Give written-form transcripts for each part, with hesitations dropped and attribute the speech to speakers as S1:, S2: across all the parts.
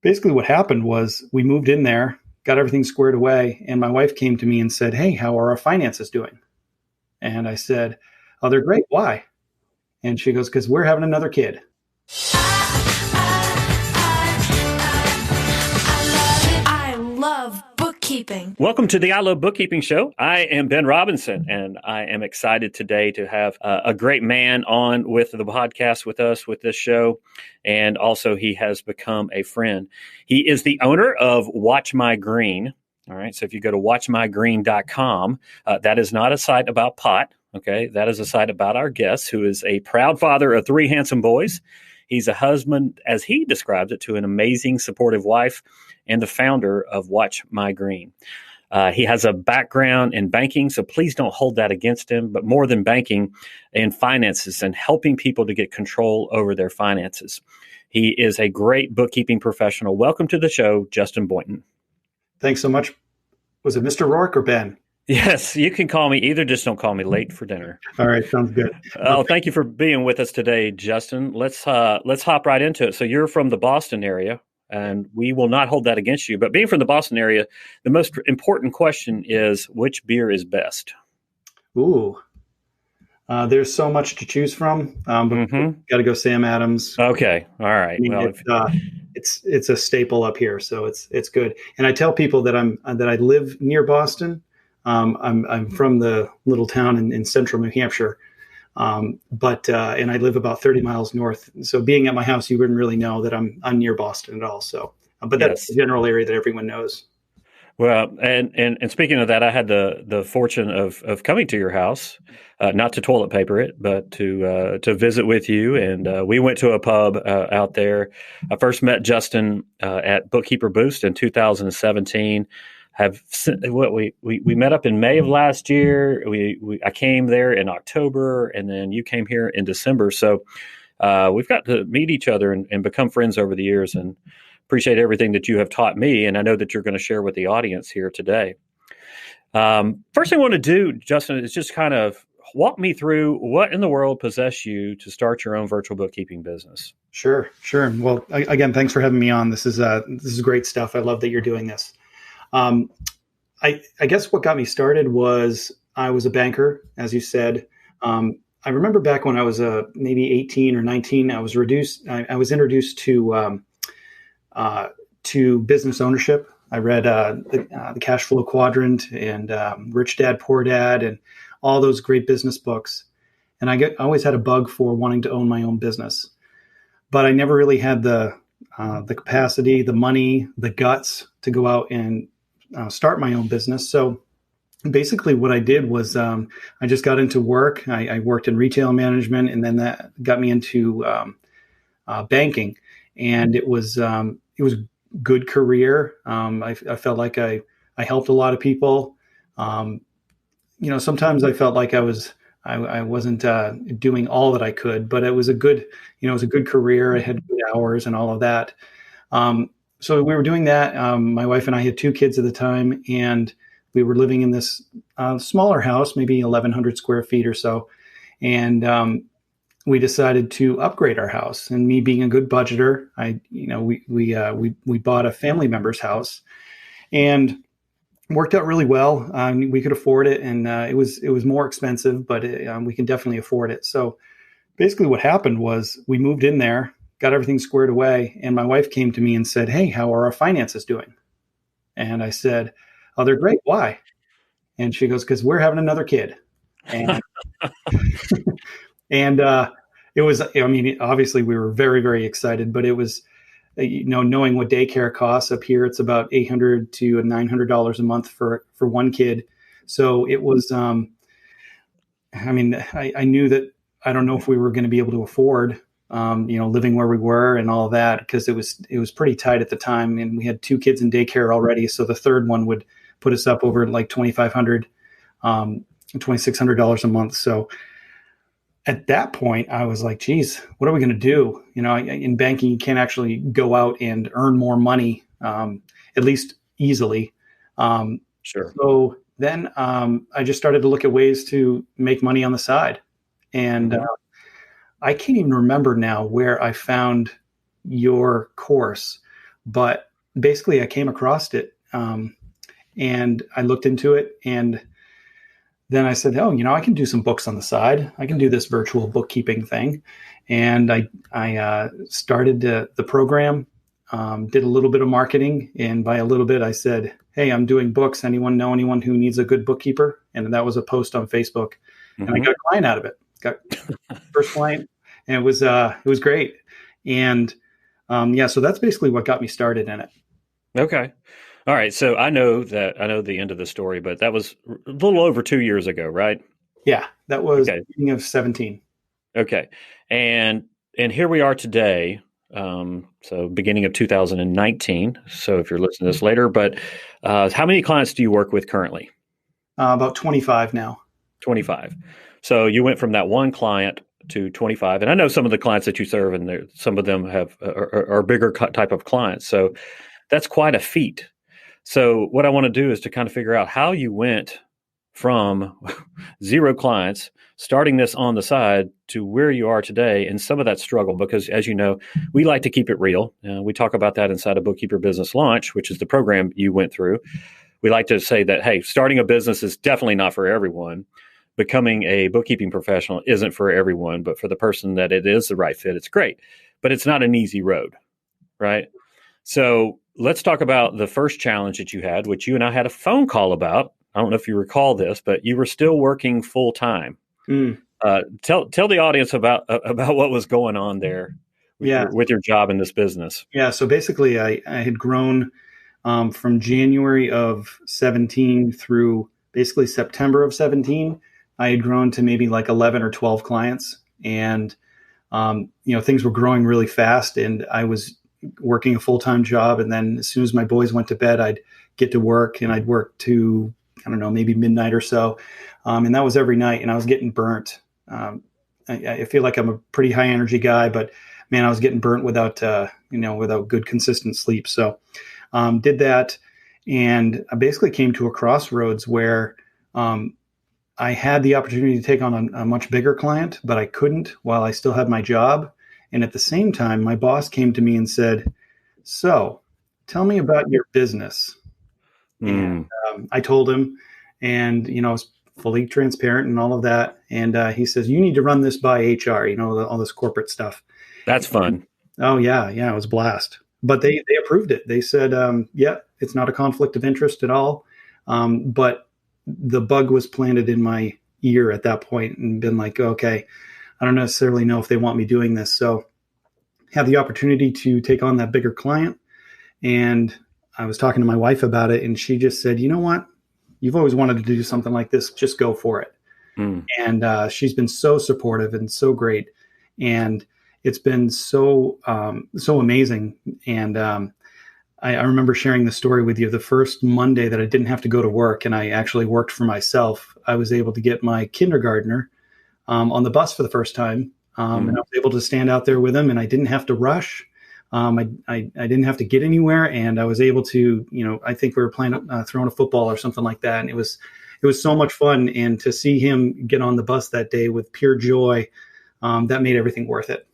S1: basically what happened was we moved in there, got everything squared away, and my wife came to me and said, "Hey, how are our finances doing?" And I said, "Oh, they're great. Why?" And she goes, "Because we're having another kid."
S2: I love bookkeeping.
S3: Welcome to the I Love Bookkeeping show. I am Ben Robinson, and I am excited today to have a great man on with the podcast with us with this show. And also he has become a friend. He is the owner of Watch My Green. All right. So if you go to watchmygreen.com, that is not a site about pot. Okay. That is a site about our guest, who is a proud father of 3 handsome boys. He's a husband, as he describes it, to an amazing, supportive wife, and the founder of Watch My Green. He has a background in banking, so please don't hold that against him, but more than banking, in finances and helping people to get control over their finances. He is a great bookkeeping professional. Welcome to the show, Justin Boynton.
S1: Thanks so much. Was it Mr. Rourke or Ben?
S3: Yes, you can call me either. Just don't call me late for dinner.
S1: All right, sounds good.
S3: Oh, thank you for being with us today, Justin. Let's hop right into it. So you're from the Boston area, and we will not hold that against you. But being from the Boston area, the most important question is, which beer is best?
S1: Ooh, there's so much to choose from, but got to go Sam Adams.
S3: Okay, all right.
S1: I mean, it's a staple up here, so it's good. And I tell people that I live near Boston. I'm from the little town in central New Hampshire, but I live about 30 miles north. So being at my house, you wouldn't really know that I'm near Boston at all. So, but that's the general area that everyone knows.
S3: Well, and speaking of that, I had the fortune of coming to your house, not to toilet paper it, but to visit with you. And we went to a pub out there. I first met Justin at Bookkeeper Boost in 2017. We met up in May of last year. I came there in October, and then you came here in December. So we've got to meet each other and become friends over the years, and appreciate everything that you have taught me. And I know that you're going to share with the audience here today. First thing I want to do, Justin, is just kind of walk me through what in the world possessed you to start your own virtual bookkeeping business.
S1: Sure. Well, again, thanks for having me on. This is great stuff. I love that you're doing this. I guess what got me started was I was a banker, as you said. I remember back when I was maybe 18 or 19, I was introduced to business ownership. I read the Cash Flow Quadrant and Rich Dad Poor Dad and all those great business books. And I always had a bug for wanting to own my own business, but I never really had the capacity, the money, the guts to go out and start my own business. So basically what I did was I just got into work. I worked in retail management, and then that got me into banking. And it was a good career. I felt like I helped a lot of people. Sometimes I felt like I wasn't doing all that I could, but it was a good career. I had good hours and all of that. So we were doing that. My wife and I had 2 kids at the time, and we were living in this smaller house, maybe 1,100 square feet or so. And we decided to upgrade our house. And me being a good budgeter, we bought a family member's house, and worked out really well. We could afford it, and it was more expensive, but we can definitely afford it. So basically, what happened was we moved in there, got everything squared away, and my wife came to me and said, "Hey, how are our finances doing?" And I said, "Oh, they're great. Why?" And she goes, "Because we're having another kid." And and it was, obviously we were very, very excited, but it was, knowing what daycare costs up here, it's about $800 to $900 a month for one kid. So it was, I knew that I don't know if we were going to be able to afford living where we were and all of that, because it was pretty tight at the time, and we had 2 kids in daycare already. So the third one would put us up over like $2,500, $2,600 a month. So at that point, I was like, geez, what are we going to do? In banking, you can't actually go out and earn more money, at least easily.
S3: Sure.
S1: So then I just started to look at ways to make money on the side. And I can't even remember now where I found your course, but basically I came across it, and I looked into it, and then I said, oh, I can do some books on the side. I can do this virtual bookkeeping thing. And I started the program, did a little bit of marketing. And by a little bit, I said, hey, I'm doing books. Anyone know anyone who needs a good bookkeeper? And that was a post on Facebook. And I got a client out of it. Got first client. And it was great. And so that's basically what got me started in it.
S3: Okay. All right. So I know the end of the story, but that was a little over 2 years ago, right?
S1: Yeah, that was beginning of 17.
S3: Okay. And here we are today. So beginning of 2019. So if you're listening to this later, but how many clients do you work with currently?
S1: About 25 now.
S3: 25. So you went from that one client to 25. And I know some of the clients that you serve, and some of them are bigger type of clients. So that's quite a feat. So what I want to do is to kind of figure out how you went from 0 clients, starting this on the side, to where you are today, and some of that struggle, because as you know, we like to keep it real. We talk about that inside of Bookkeeper Business Launch, which is the program you went through. We like to say that, hey, starting a business is definitely not for everyone. Becoming a bookkeeping professional isn't for everyone, but for the person that it is the right fit, it's great. But it's not an easy road, right? So let's talk about the first challenge that you had, which you and I had a phone call about. I don't know if you recall this, but you were still working full time. Tell the audience about what was going on there with your job in this business.
S1: Yeah. So basically, I had grown from January of 17 through basically September of 17. I had grown to maybe like 11 or 12 clients, and things were growing really fast, and I was working a full-time job. And then as soon as my boys went to bed, I'd get to work, and I'd work to, I don't know, maybe midnight or so. And that was every night, and I was getting burnt. I feel like I'm a pretty high energy guy, but man, I was getting burnt without good consistent sleep. So did that. And I basically came to a crossroads where I had the opportunity to take on a much bigger client, but I couldn't while I still had my job. And at the same time, my boss came to me and said, so tell me about your business. And I told him, and, I was fully transparent and all of that. And he says, you need to run this by HR, all this corporate stuff.
S3: That's fun.
S1: Oh, yeah. It was a blast. But they approved it. They said, it's not a conflict of interest at all. But the bug was planted in my ear at that point, and been like, okay, I don't necessarily know if they want me doing this. So had the opportunity to take on that bigger client. And I was talking to my wife about it, and she just said, you know what? You've always wanted to do something like this. Just go for it. And she's been so supportive and so great. And it's been so amazing. And I remember sharing the story with you. The first Monday that I didn't have to go to work and I actually worked for myself, I was able to get my kindergartner on the bus for the first time. And I was able to stand out there with him, and I didn't have to rush. I didn't have to get anywhere, and I was able to, I think we were playing, throwing a football or something like that. And it was so much fun. And to see him get on the bus that day with pure joy, that made everything worth it.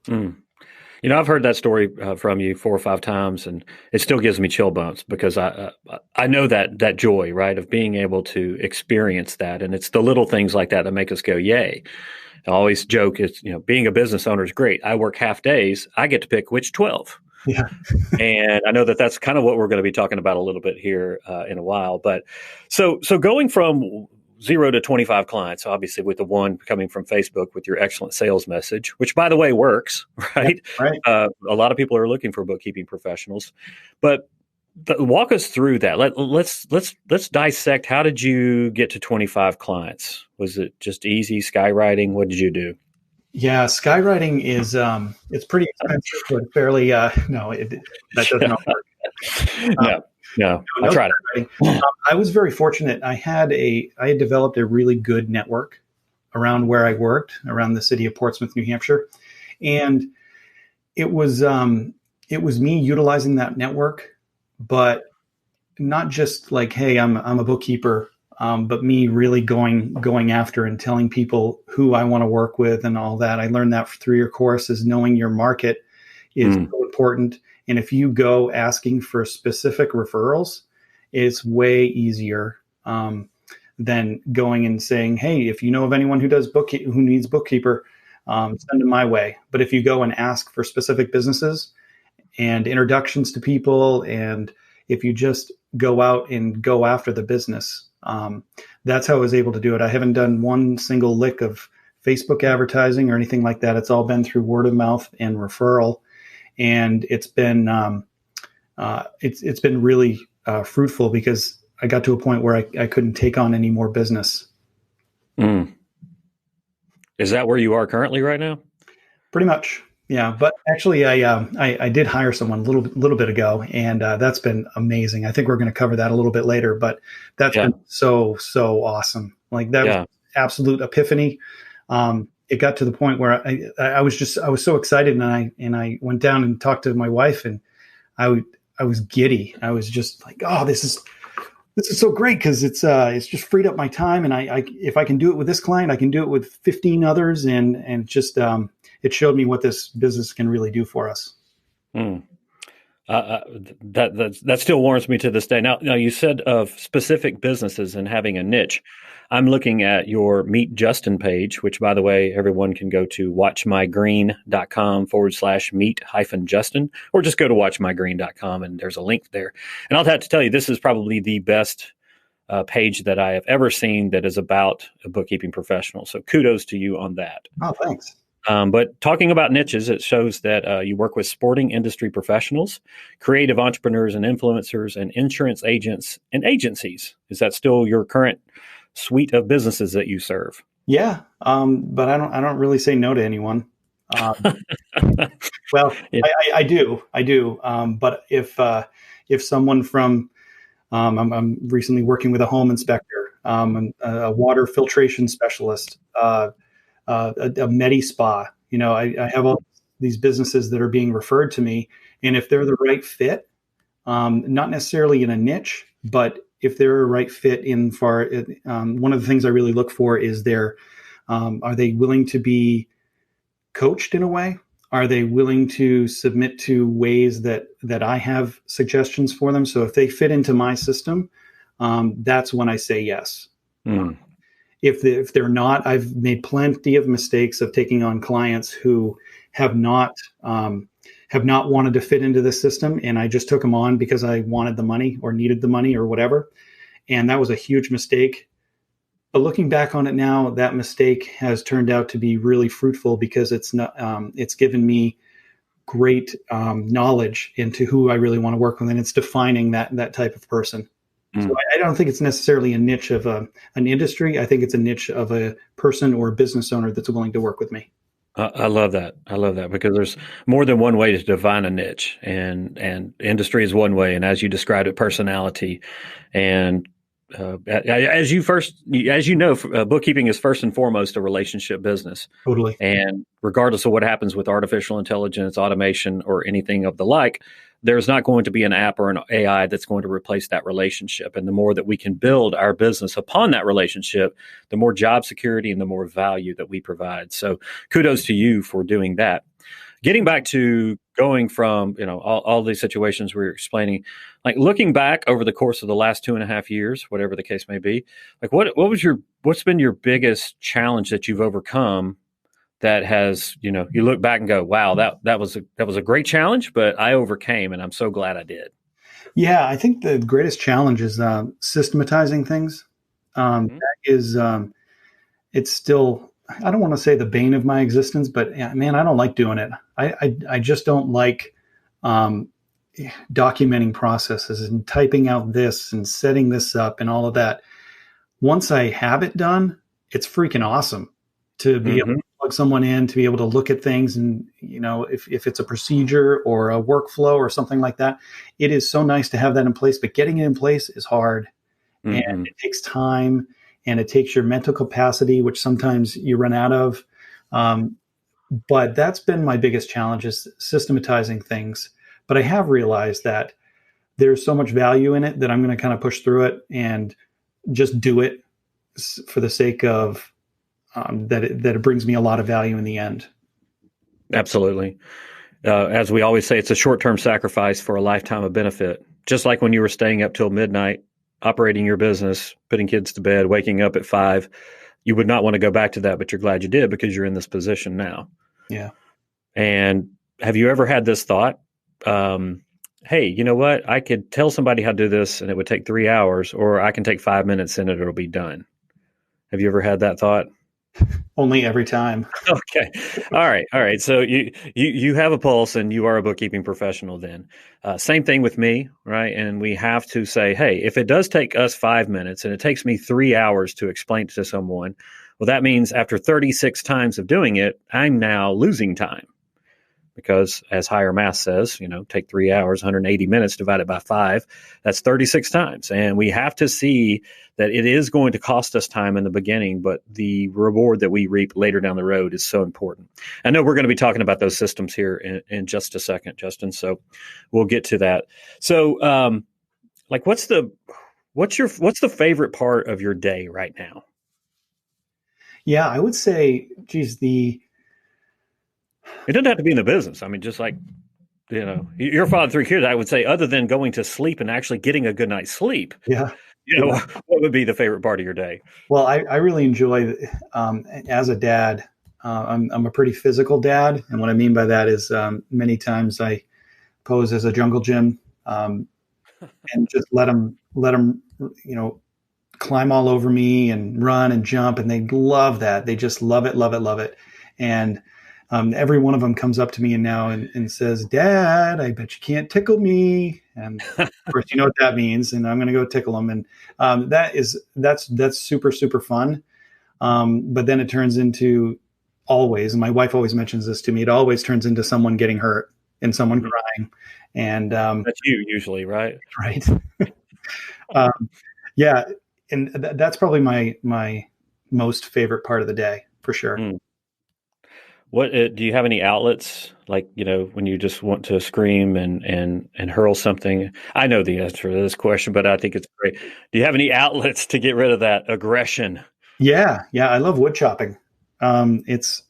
S3: I've heard that story from you 4 or 5 times, and it still gives me chill bumps, because I know that joy, right, of being able to experience that. And it's the little things like that make us go, yay. I always joke, it's, being a business owner is great. I work half days. I get to pick which 12.
S1: Yeah.
S3: And I know that's kind of what we're going to be talking about a little bit here in a while. But so going from 0 to 25 clients, obviously with the one coming from Facebook with your excellent sales message, which by the way works, right?
S1: Yeah, right.
S3: A lot of people are looking for bookkeeping professionals, but walk us through that. Let's dissect. How did you get to 25 clients? Was it just easy skywriting? What did you do?
S1: Yeah, skywriting is it's pretty expensive, but fairly that doesn't work.
S3: No, I tried it.
S1: I was very fortunate. I had developed a really good network around where I worked, around the city of Portsmouth, New Hampshire, and it was me utilizing that network, but not just like, hey, I'm a bookkeeper, but me really going after and telling people who I want to work with and all that. I learned that through your course, is knowing your market is so important. And if you go asking for specific referrals, it's way easier than going and saying, hey, if you know of anyone who who needs Bookkeeper, send them my way. But if you go and ask for specific businesses and introductions to people, and if you just go out and go after the business, that's how I was able to do it. I haven't done one single lick of Facebook advertising or anything like that. It's all been through word of mouth and referral, and it's been really fruitful, because I got to a point where I couldn't take on any more business.
S3: Mm. Is that where you are currently right now?
S1: Pretty much, yeah. But actually, I did hire someone a little bit ago, and that's been amazing. I think we're going to cover that a little bit later, but that's been so awesome. Like, that was absolute epiphany. It got to the point where I was so excited, and I went down and talked to my wife, and I was giddy. I was just like, oh, this is so great, because it's just freed up my time, and I if I can do it with this client, I can do it with 15 others, and just it showed me what this business can really do for us.
S3: That still warms me to this day. Now you said of specific businesses and having a niche. I'm looking at your Meet Justin page, which, by the way, everyone can go to watchmygreen.com/meet-Justin, or just go to watchmygreen.com, and there's a link there. And I'll have to tell you, this is probably the best page that I have ever seen that is about a bookkeeping professional. So kudos to you on that.
S1: Oh, thanks.
S3: But talking about niches, it shows that you work with sporting industry professionals, creative entrepreneurs and influencers, and insurance agents and agencies. Is that still your current suite of businesses that you serve?
S1: Yeah, but I don't really say no to anyone. Well, yeah. I do. But if someone from I'm recently working with a home inspector, a water filtration specialist, a Medi Spa. I have all these businesses that are being referred to me, and if they're the right fit, not necessarily in a niche, but if they're a right fit one of the things I really look for is are they willing to be coached in a way? Are they willing to submit to ways that I have suggestions for them? So if they fit into my system, that's when I say yes.
S3: Mm.
S1: If they're not, I've made plenty of mistakes of taking on clients who have not wanted to fit into the system, and I just took them on because I wanted the money or needed the money or whatever. And that was a huge mistake. But looking back on it now, that mistake has turned out to be really fruitful, because it's given me great knowledge into who I really want to work with, and it's defining that type of person. So I don't think it's necessarily a niche of an industry. I think it's a niche of a person or a business owner that's willing to work with me.
S3: I love that. Because there's more than one way to define a niche, and industry is one way. And as you described it, personality, and as you know, bookkeeping is first and foremost a relationship business.
S1: Totally.
S3: And regardless of what happens with artificial intelligence, automation, or anything of the like, there's not going to be an app or an AI that's going to replace that relationship. And the more that we can build our business upon that relationship, the more job security and the more value that we provide. So kudos to you for doing that. Getting back to going from, all these situations we were explaining, like looking back over the course of the last 2.5 years, whatever the case may be, like what's been your biggest challenge that you've overcome that has, you look back and go, wow, that was a great challenge, but I overcame, and I'm so glad I did.
S1: Yeah, I think the greatest challenge is systematizing things. That is, it's still, I don't want to say the bane of my existence, but man, I don't like doing it. I just don't like documenting processes and typing out this and setting this up and all of that. Once I have it done, it's freaking awesome to be able to plug someone in, to be able to look at things. And, if it's a procedure or a workflow or something like that, it is so nice to have that in place, but getting it in place is hard. And it takes time, and it takes your mental capacity, which sometimes you run out of. But that's been my biggest challenge, is systematizing things. But I have realized that there's so much value in it that I'm going to kind of push through it and just do it for the sake of that it brings me a lot of value in the end.
S3: Absolutely. As we always say, it's a short-term sacrifice for a lifetime of benefit. Just like when you were staying up till midnight, operating your business, putting kids to bed, waking up at 5, you would not want to go back to that, but you're glad you did because you're in this position now.
S1: Yeah.
S3: And have you ever had this thought? Hey, you know what? I could tell somebody how to do this and it would take 3 hours, or I can take 5 minutes and it'll be done. Have you ever had that thought?
S1: Only every time.
S3: Okay. All right. So you have a pulse and you are a bookkeeping professional then. Same thing with me, right? And we have to say, hey, if it does take us 5 minutes and it takes me 3 hours to explain it to someone, well, that means after 36 times of doing it, I'm now losing time. Because as higher math says, take 3 hours, 180 minutes divided by 5, that's 36 times. And we have to see that it is going to cost us time in the beginning, but the reward that we reap later down the road is so important. I know we're going to be talking about those systems here in just a second, Justin. So we'll get to that. So what's the favorite part of your day right now?
S1: Yeah, I would say, geez,
S3: it doesn't have to be in the business. I mean, just like, your father of 3 kids, I would say, other than going to sleep and actually getting a good night's sleep,
S1: yeah.
S3: What would be the favorite part of your day?
S1: Well, I really enjoy, as a dad, I'm a pretty physical dad. And what I mean by that is many times I pose as a jungle gym and just let them, climb all over me and run and jump. And they love that. They just love it, love it, love it. And every one of them comes up to me now and says, "Dad, I bet you can't tickle me." And of course, you know what that means. And I'm going to go tickle them. And that's super, super fun. But then it turns into always, and my wife always mentions this to me, it always turns into someone getting hurt and someone crying. And
S3: that's you usually, right?
S1: Right. Yeah. And that's probably my most favorite part of the day, for sure.
S3: Mm. What do you have any outlets, like, when you just want to scream and hurl something? I know the answer to this question, but I think it's great. Do you have any outlets to get rid of that aggression?
S1: Yeah. I love wood chopping. It's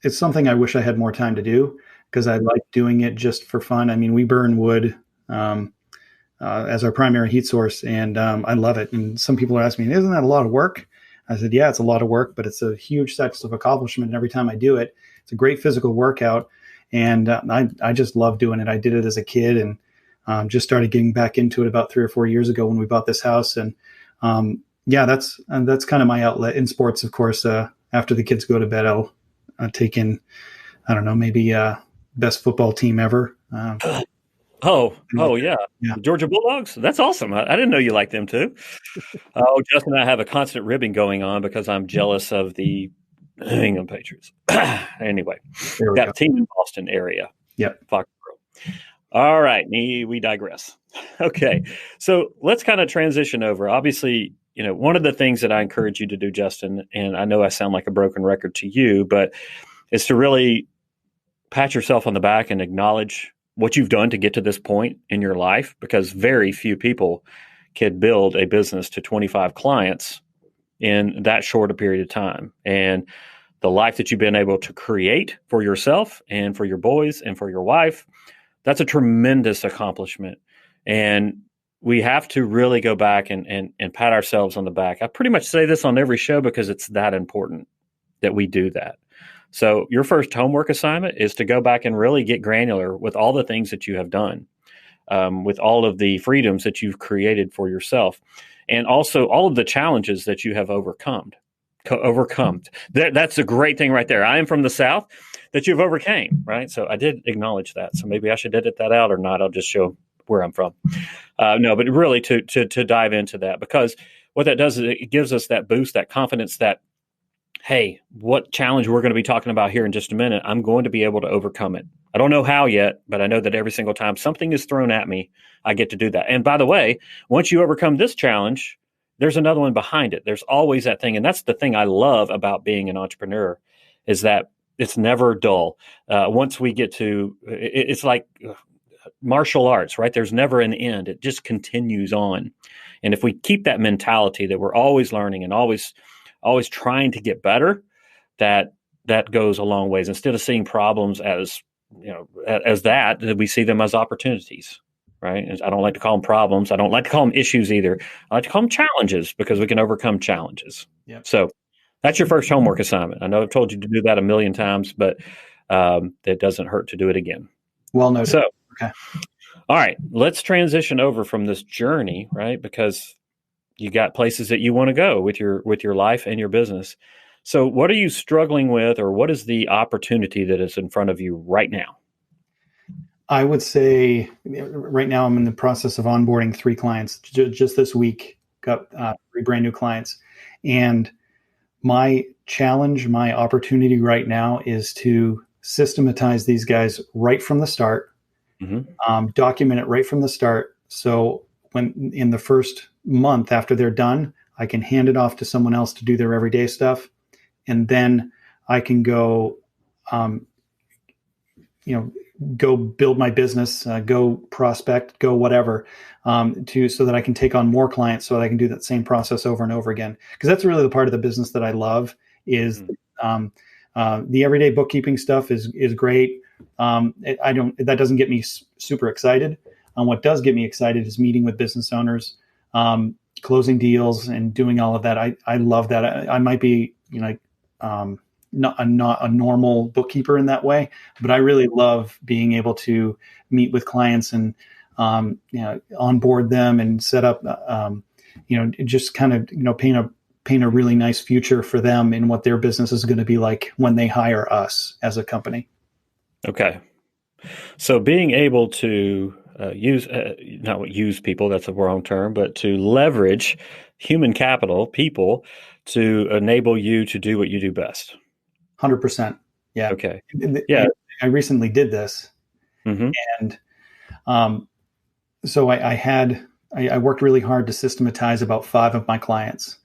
S1: something I wish I had more time to do because I like doing it just for fun. I mean, we burn wood as our primary heat source, and I love it. And some people are asking me, "Isn't that a lot of work?" I said, "Yeah, it's a lot of work, but it's a huge sense of accomplishment. And every time I do it, it's a great physical workout. And I just love doing it. I did it as a kid and just started getting back into it about 3 or 4 years ago when we bought this house. And that's kind of my outlet. In sports, of course. After the kids go to bed, I'll take in, I don't know, maybe best football team ever.
S3: Yeah. Georgia Bulldogs. That's awesome. I didn't know you liked them too. Oh, Justin and I have a constant ribbing going on because I'm jealous of the New England Patriots. Anyway, that team in Boston area.
S1: Yep.
S3: Foxborough. All right. We digress. Okay. So let's kind of transition over. Obviously, one of the things that I encourage you to do, Justin, and I know I sound like a broken record to you, but is to really pat yourself on the back and acknowledge what you've done to get to this point in your life, because very few people can build a business to 25 clients in that short a period of time. And the life that you've been able to create for yourself and for your boys and for your wife, that's a tremendous accomplishment. And we have to really go back and pat ourselves on the back. I pretty much say this on every show because it's that important that we do that. So your first homework assignment is to go back and really get granular with all the things that you have done, with all of the freedoms that you've created for yourself, and also all of the challenges that you have overcome. That's a great thing right there. I am from the South that you've overcame, right? So I did acknowledge that. So maybe I should edit that out or not. I'll just show where I'm from. No, but really to dive into that, because what that does is it gives us that boost, that confidence that, hey, what challenge we're going to be talking about here in just a minute, I'm going to be able to overcome it. I don't know how yet, but I know that every single time something is thrown at me, I get to do that. And by the way, once you overcome this challenge, there's another one behind it. There's always that thing. And that's the thing I love about being an entrepreneur, is that it's never dull. Once we get to, it's like martial arts, right? There's never an end. It just continues on. And if we keep that mentality that we're always learning and always trying to get better, that goes a long ways. Instead of seeing problems as as that we see them as opportunities, right? And I don't like to call them problems. I don't like to call them issues either. I like to call them challenges because we can overcome challenges.
S1: Yep.
S3: So that's your first homework assignment. I know I've told you to do that a million times, but it doesn't hurt to do it again.
S1: Well noted.
S3: So,
S1: okay.
S3: All right, let's transition over from this journey, right? Because you got places that you want to go with your life and your business. So what are you struggling with, or what is the opportunity that is in front of you right now?
S1: I would say right now I'm in the process of onboarding 3 clients. Just this week, got 3 brand new clients. And my challenge, my opportunity right now is to systematize these guys right from the start, document it right from the start. So when in the first month after they're done, I can hand it off to someone else to do their everyday stuff. And then I can go, go build my business, go prospect, go whatever, so that I can take on more clients, so that I can do that same process over and over again. Because that's really the part of the business that I love is the everyday bookkeeping stuff is great. That doesn't get me super excited. What does get me excited is meeting with business owners, closing deals, and doing all of that. I love that. I might be, not a normal bookkeeper in that way, but I really love being able to meet with clients and onboard them and set up, just kind of paint a really nice future for them in what their business is going to be like when they hire us as a company.
S3: Okay, so being able to not use people, that's a wrong term, but to leverage human capital, people, to enable you to do what you do best.
S1: 100%. Yeah.
S3: Okay. Yeah.
S1: I recently did this, and so I worked really hard to systematize about 5 of my clients,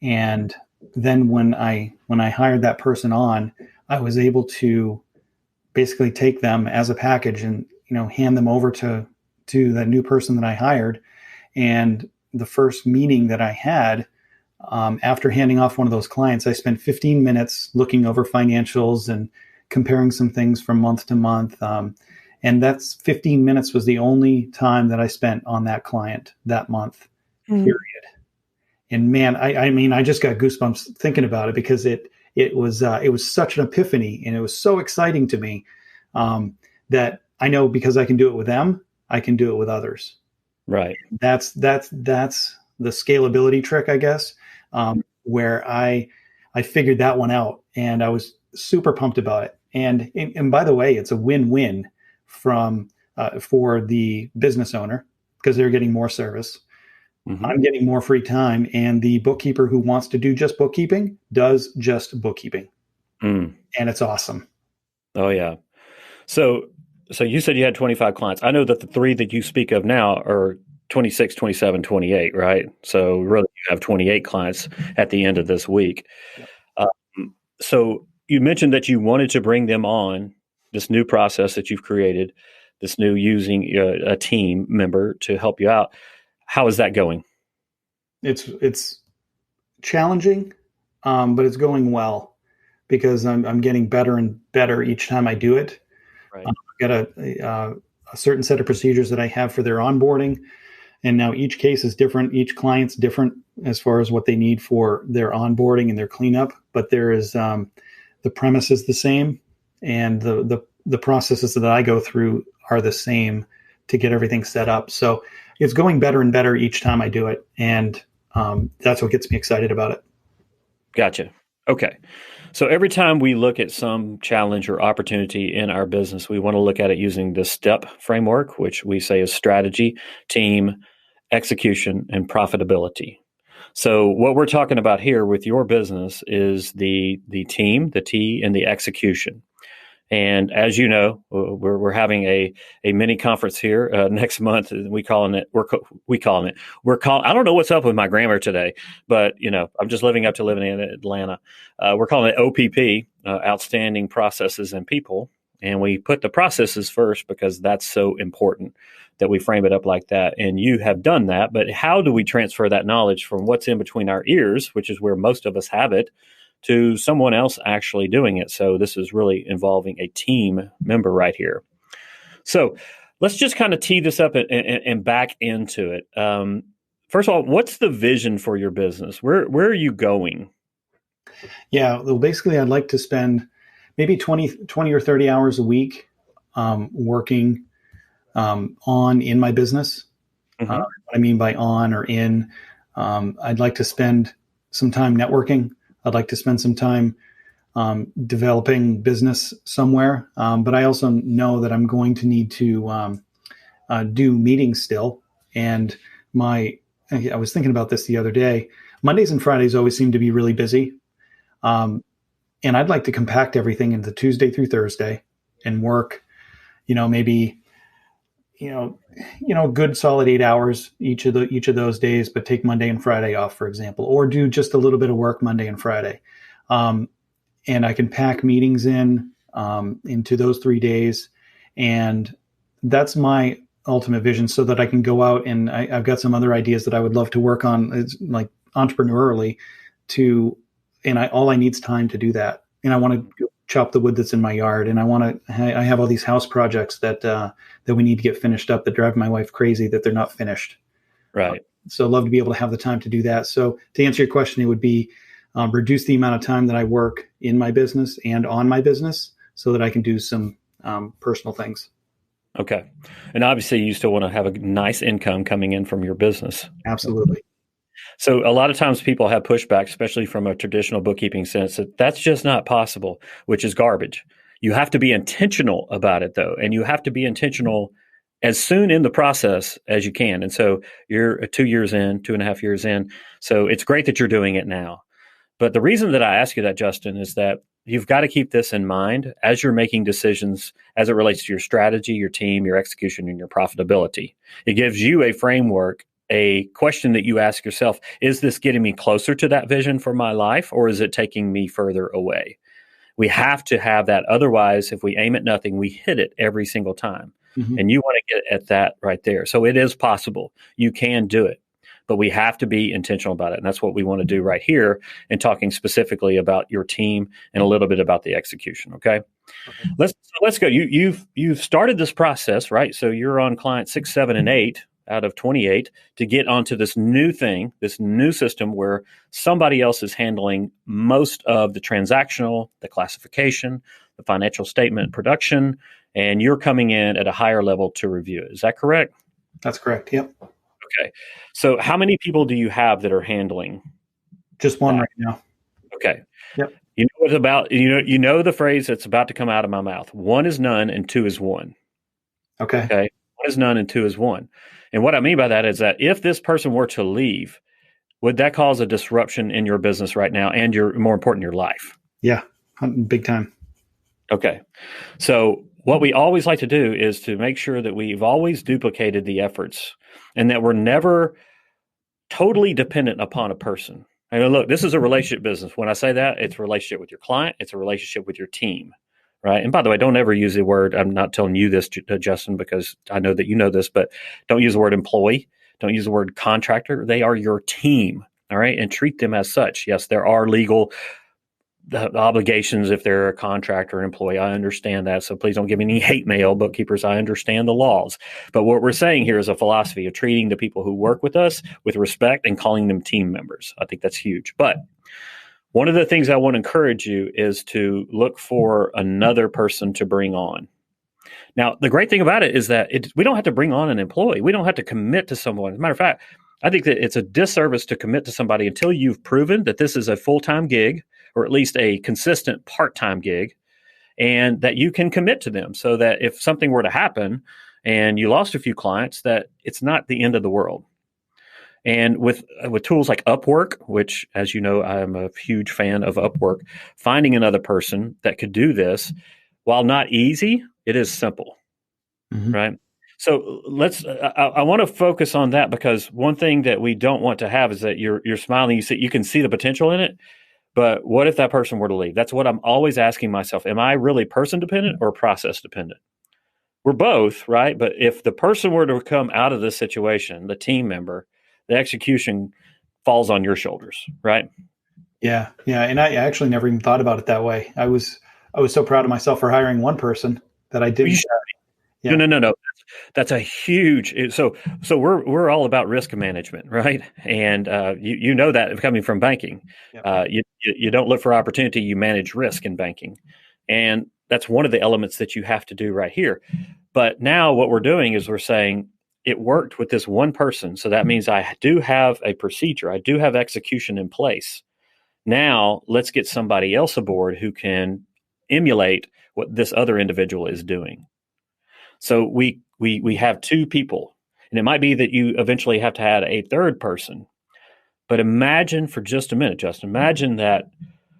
S1: and then when I hired that person on, I was able to basically take them as a package and hand them over to the new person that I hired. And the first meeting that I had, after handing off one of those clients, I spent 15 minutes looking over financials and comparing some things from month to month. And that's 15 minutes was the only time that I spent on that client that month, period. And man, I mean, I just got goosebumps thinking about it because it was such an epiphany, and it was so exciting to me, that I know because I can do it with them, I can do it with others.
S3: Right.
S1: That's the scalability trick, I guess, where I figured that one out, and I was super pumped about it. And by the way, it's a win-win for the business owner because they're getting more service. I'm getting more free time, and the bookkeeper who wants to do just bookkeeping does just bookkeeping, and it's awesome.
S3: Oh yeah. So you said you had 25 clients. I know that the 3 that you speak of now are 26, 27, 28, right? So really you have 28 clients at the end of this week. Yep. So you mentioned that you wanted to bring them on, this new process that you've created, this new using a team member to help you out. How is that going?
S1: It's challenging, but it's going well because I'm getting better and better each time I do it.
S3: Right.
S1: I've got a certain set of procedures that I have for their onboarding, and now each case is different. Each client's different as far as what they need for their onboarding and their cleanup. But there is the premise is the same, and the processes that I go through are the same to get everything set up. So it's going better and better each time I do it, and that's what gets me excited about it.
S3: Gotcha. Okay. So every time we look at some challenge or opportunity in our business, we want to look at it using the STEP framework, which we say is strategy, team, execution, and profitability. So what we're talking about here with your business is the team, the T, and the execution. And as you know, we're having a mini conference here next month. We're calling it. I don't know what's up with my grammar today, but I'm just living up to living in Atlanta. We're calling it OPP, Outstanding Processes and People, and we put the processes first because that's so important that we frame it up like that. And you have done that, but how do we transfer that knowledge from what's in between our ears, which is where most of us have it, to someone else actually doing it. So this is really involving a team member right here. So let's just kind of tee this up and back into it. First of all, what's the vision for your business? Where are you going?
S1: Yeah, well, basically, I'd like to spend maybe 20 or 30 hours a week working in my business.
S3: Mm-hmm.
S1: What I mean by on or in, I'd like to spend some time networking. I'd like to spend some time developing business somewhere. But I also know that I'm going to need to do meetings still. And I was thinking about this the other day. Mondays and Fridays always seem to be really busy. And I'd like to compact everything into Tuesday through Thursday and work, maybe, a good solid 8 hours each of those days, but take Monday and Friday off, for example, or do just a little bit of work Monday and Friday. And I can pack meetings into those 3 days. And that's my ultimate vision, so that I can go out and I've got some other ideas that I would love to work on, it's like entrepreneurially all I need is time to do that. And I want to chop the wood that's in my yard. And I have all these house projects that we need to get finished up that drive my wife crazy that they're not finished.
S3: Right.
S1: So I'd love to be able to have the time to do that. So to answer your question, it would be reduce the amount of time that I work in my business and on my business so that I can do some personal things.
S3: Okay. And obviously you still want to have a nice income coming in from your business.
S1: Absolutely.
S3: So a lot of times people have pushback, especially from a traditional bookkeeping sense, that that's just not possible, which is garbage. You have to be intentional about it, though, and you have to be intentional as soon in the process as you can. And so you're 2 years in, 2.5 years in. So it's great that you're doing it now. But the reason that I ask you that, Justin, is that you've got to keep this in mind as you're making decisions as it relates to your strategy, your team, your execution, and your profitability. It gives you a framework, a question that you ask yourself: is this getting me closer to that vision for my life, or is it taking me further away? We have to have that. Otherwise, if we aim at nothing, we hit it every single time.
S1: Mm-hmm.
S3: And you want to get at that right there. So it is possible. You can do it. But we have to be intentional about it. And that's what we want to do right here in talking specifically about your team and a little bit about the execution. Okay. Let's go. You've started this process, right? So you're on client 6, 7, and 8 out of 28 to get onto this new thing, this new system where somebody else is handling most of the transactional, the classification, the financial statement production, and you're coming in at a higher level to review it. Is that correct?
S1: That's correct. Yep.
S3: Okay. So how many people do you have that are handling?
S1: Just one right now.
S3: Okay.
S1: Yep.
S3: You know what about, you know the phrase that's about to come out of my mouth. 1 is none and 2 is 1.
S1: Okay.
S3: 1 is none and 2 is 1. And what I mean by that is that if this person were to leave, would that cause a disruption in your business right now and more important, your life?
S1: Yeah. Big time.
S3: Okay. So what we always like to do is to make sure that we've always duplicated the efforts and that we're never totally dependent upon a person. I mean, look, this is a relationship business. When I say that, it's a relationship with your client. It's a relationship with your team, right? And by the way, don't ever use the word, I'm not telling you this, Justin, because I know that you know this, but don't use the word employee. Don't use the word contractor. They are your team, all right? And treat them as such. Yes, there are legal the obligations if they're a contractor or employee. I understand that. So please don't give me any hate mail, bookkeepers. I understand the laws. But what we're saying here is a philosophy of treating the people who work with us with respect and calling them team members. I think that's huge. But one of the things I want to encourage you is to look for another person to bring on. Now, the great thing about it is that we don't have to bring on an employee. We don't have to commit to someone. As a matter of fact, I think that it's a disservice to commit to somebody until you've proven that this is a full-time gig, or at least a consistent part-time gig, and that you can commit to them so that if something were to happen and you lost a few clients, that it's not the end of the world. And with tools like Upwork, which, as you know, I am a huge fan of Upwork, finding another person that could do this, while not easy, it is simple, right? So I want to focus on that, because one thing that we don't want to have is that you're smiling, you can see the potential in it. But what if that person were to leave? That's what I'm always asking myself. Am I really person dependent or process dependent? We're both, right? But if the person were to come out of this situation, the team member, the execution falls on your shoulders, right?
S1: Yeah. Yeah. And I actually never even thought about it that way. I was so proud of myself for hiring one person that I
S3: Well, you
S1: didn't.
S3: should, no,
S1: Yeah.
S3: no, no, no. That's a huge. So we're all about risk management, right? And you know that coming from banking,
S1: Yeah.
S3: you don't look for opportunity, you manage risk in banking, and that's one of the elements that you have to do right here. But now what we're doing is we're saying it worked with this one person, so that means I do have a procedure, I do have execution in place. Now let's get somebody else aboard who can emulate what this other individual is doing. So we have two people, and it might be that you eventually have to add a third person. But imagine for just a minute, Justin, imagine that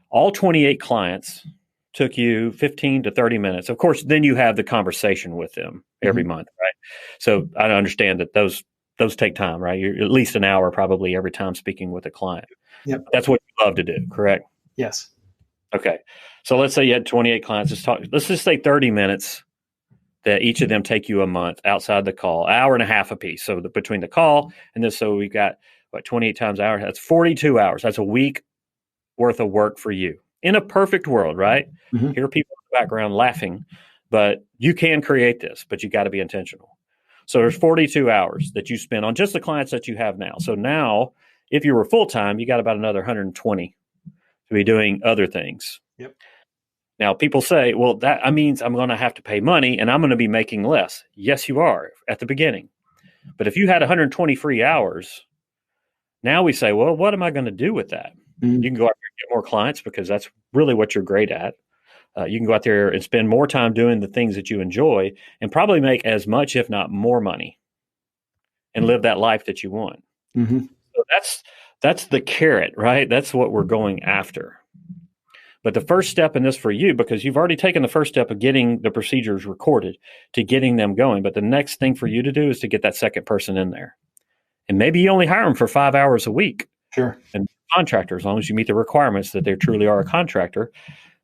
S3: all 28 clients took you 15 to 30 minutes. Of course, then you have the conversation with them every
S1: Mhm.
S3: month, right? So I understand that those take time, right? You're at least an hour probably every time speaking with a client.
S1: Yep.
S3: That's what you love to do, correct?
S1: Yes.
S3: Okay. So let's say you had 28 clients. Let's just say 30 minutes that each of them take you a month outside the call, hour and a half apiece. So between the call and this, so we've got what 28 times an hour. That's 42 hours. That's a week worth of work for you. In a perfect world, right?
S1: Hmm.
S3: Here are people in the background laughing, but you can create this, but you got to be intentional. So there's 42 hours that you spend on just the clients that you have now. So now, if you were full time, you got about another 120 to be doing other things.
S1: Yep.
S3: Now, people say, well, that means I'm going to have to pay money and I'm going to be making less. Yes, you are at the beginning. But if you had 120 free hours, now we say, well, what am I going to do with that?
S1: Mhm.
S3: You can go out there and get more clients because that's really what you're great at. You can go out there and spend more time doing the things that you enjoy and probably make as much, if not more money and live that life that you want.
S1: Mhm.
S3: So that's the carrot, right? That's what we're going after. But the first step in this for you, because you've already taken the first step of getting the procedures recorded to getting them going. But the next thing for you to do is to get that second person in there. And maybe you only hire them for 5 hours a week
S1: Sure.
S3: and contractor, as long as you meet the requirements that they truly are a contractor.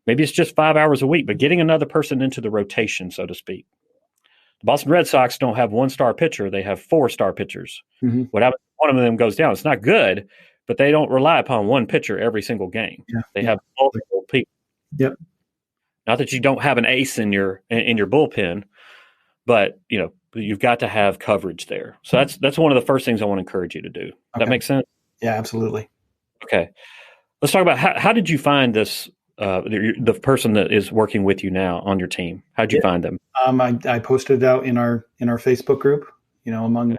S3: Maybe it's just 5 hours a week, but getting another person into the rotation, so to speak. The Boston Red Sox don't have one-star pitcher. They have four-star pitchers.
S1: Mhm.
S3: What happens if one of them goes down? It's not good, but they don't rely upon one pitcher every single game.
S1: Yeah.
S3: They
S1: Yeah.
S3: have multiple people.
S1: Yep.
S3: Not that you don't have an ace in your bullpen, but you've got to have coverage there. So that's one of the first things I want to encourage you to do. That
S1: Okay.
S3: makes sense?
S1: Yeah, absolutely.
S3: Okay. Let's talk about how did you find this the person that is working with you now on your team? How did you
S1: Yeah.
S3: find them?
S1: I posted it out in our Facebook group, among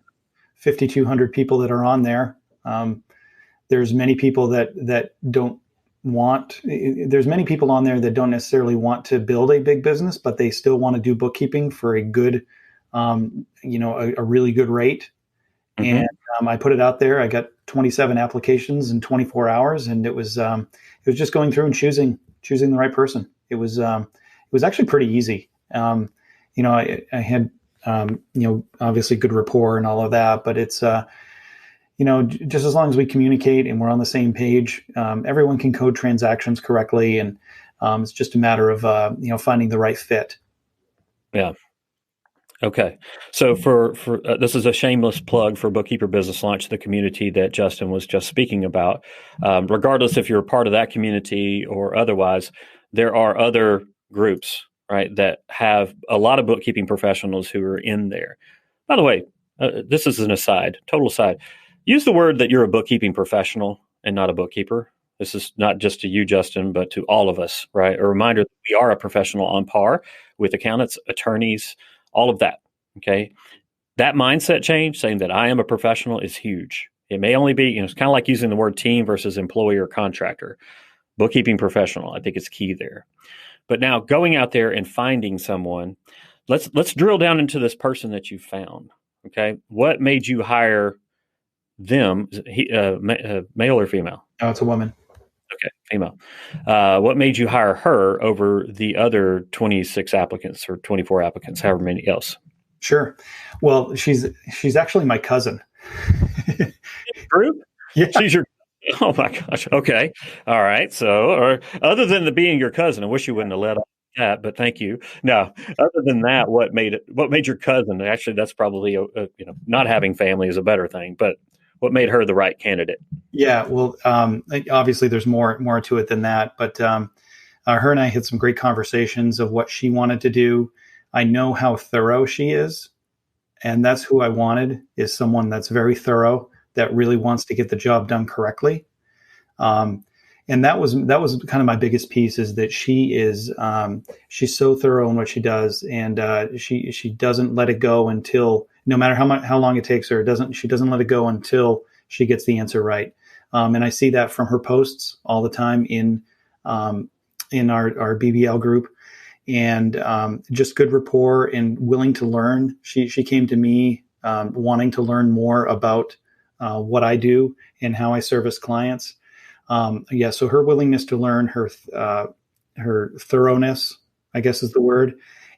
S1: 5,200 people that are on there. There's many people that don't want, there's many people on there that don't necessarily want to build a big business, but they still want to do bookkeeping for a good, a really good rate.
S3: Mm-hmm.
S1: And I put it out there. I got 27 applications in 24 hours, and it was just going through and choosing the right person. It was actually pretty easy. I had obviously good rapport and all of that, but it's just as long as we communicate and we're on the same page, everyone can code transactions correctly, and it's just a matter of finding the right fit.
S3: Yeah. Okay. So for this is a shameless plug for Bookkeeper Business Launch, the community that Justin was just speaking about. Regardless if you're a part of that community or otherwise, there are other groups, right, that have a lot of bookkeeping professionals who are in there. By the way, this is an aside, total aside. Use the word that you're a bookkeeping professional and not a bookkeeper. This is not just to you, Justin, but to all of us, right? A reminder that we are a professional on par with accountants, attorneys, all of that. Okay. That mindset change, saying that I am a professional, is huge. It may only be, it's kind of like using the word team versus employee or contractor. Bookkeeping professional, I think it's key there. But now going out there and finding someone, let's drill down into this person that you found. Okay. What made you hire them? Male or female?
S1: Oh, it's a woman.
S3: Okay, female. What made you hire her over the other 26 applicants or 24 applicants, however many else?
S1: Sure. Well, she's actually my cousin.
S3: True?
S1: Yeah.
S3: She's your. Oh my gosh. Okay. All right. So, or other than the being your cousin, I wish you wouldn't have let off that, but thank you. No. Other than that, what made your cousin? Actually, that's probably not having family is a better thing. But what made her the right candidate?
S1: Yeah, well, obviously there's more to it than that, but her and I had some great conversations of what she wanted to do. I know how thorough she is, and that's who I wanted, is someone that's very thorough, that really wants to get the job done correctly. Um, and that was kind of my biggest piece, is that she's so thorough in what she does, and she doesn't let it go until, no matter how long it takes her, she doesn't let it go until she gets the answer right. And I see that from her posts all the time in our BBL group, and just good rapport and willing to learn. She came to me wanting to learn more about what I do and how I service clients. So her willingness to learn, her thoroughness, I guess is the word,